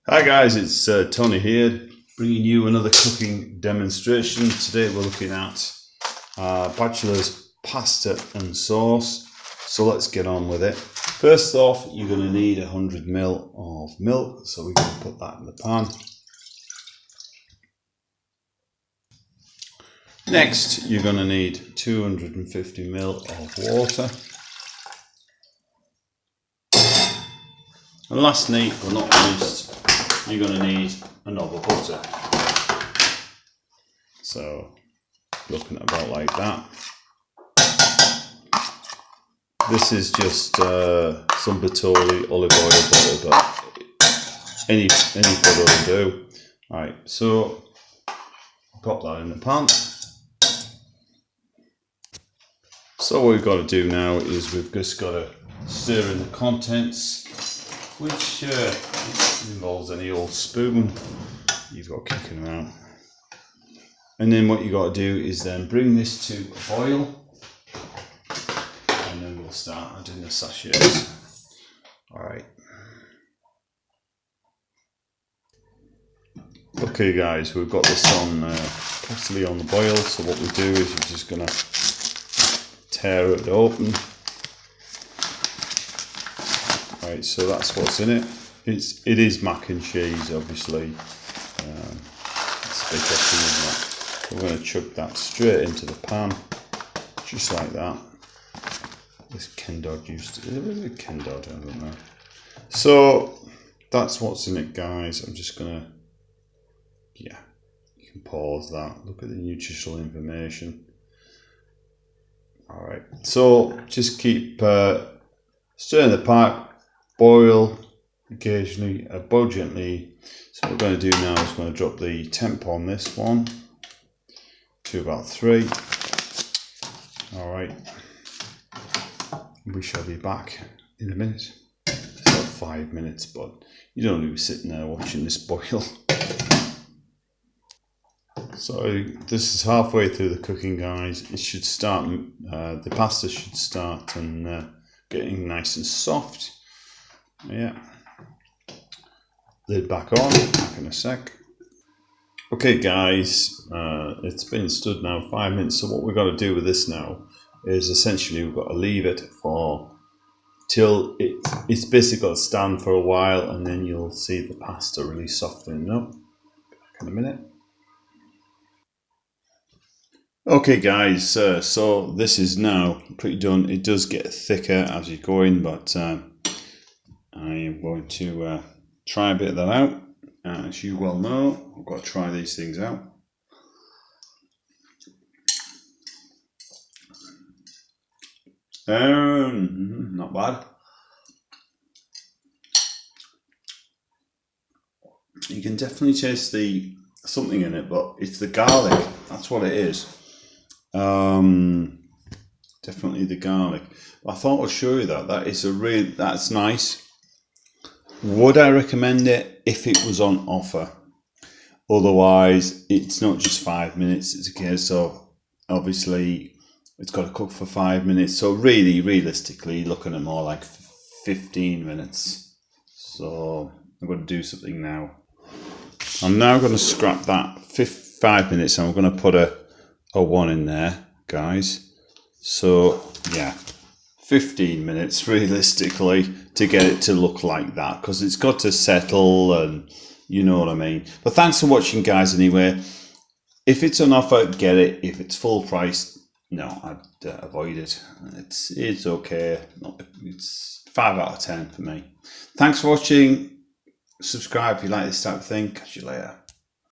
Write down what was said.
Hi guys, it's Tony here, bringing you another cooking demonstration. Today we're looking at Bachelors pasta and sauce. So let's get on with it. First off, you're going to need 100 ml of milk, so we can put that in the pan. Next, you're going to need 250 ml of water. And lastly, but not least, you're going to need a knob of butter. So, looking at about like that. This is just some Bertolli olive oil butter, but any butter will do. Right, so pop that in the pan. So what we've got to do now is we've just got to stir in the contents, which involves any old spoon you've got kicking around. And then what you got to do is then bring this to a boil, and then we'll start adding the sachets. Alright. Okay guys, we've got this on possibly on the boil, so what we do is we're just going to tear it open. Right, so that's what's in it. It is mac and cheese, obviously. It's a big question, isn't it? We're going to chuck that straight into the pan, just like that. This Ken Dodd used to, is it Ken Dodd? I don't know. So that's what's in it, guys. I'm just going to, yeah, you can pause that. Look at the nutritional information. All right, so just keep stirring the pot, boil occasionally, boil gently. So what we're going to do now is going to drop the temp on this one to about 3. All right, we shall be back in a minute. It's about 5 minutes, but you don't want to be sitting there watching this boil. So this is halfway through the cooking, guys. It should start, the pasta should start and getting nice and soft. Yeah. Lid back on, back in a sec. Okay guys, it's been stood now 5 minutes. So what we've got to do with this now is essentially we've got to leave it for till it's basically got to stand for a while, and then you'll see the pasta really softening up. Back in a minute. Okay guys, so this is now pretty done. It does get thicker as you're going, but I am going to try a bit of that out. As you well know, I've got to try these things out. Not bad. You can definitely taste the something in it, but it's the garlic. That's what it is. Definitely the garlic. I thought I'd show you that. That's nice. Would I recommend it if it was on offer? Otherwise, it's not just 5 minutes. It's a case of, obviously, it's got to cook for 5 minutes. So really, realistically, looking at more like 15 minutes. So I'm going to do something now. I'm now going to scrap that 5 minutes, and I'm going to put a 1 in there, guys. So yeah, 15 minutes realistically to get it to look like that, because it's got to settle, and you know what I mean. But thanks for watching, guys. Anyway, if it's on offer, get it. If it's full price, no, I'd avoid it. It's okay. It's 5 out of 10 for me. Thanks for watching. Subscribe if you like this type of thing. Catch you later.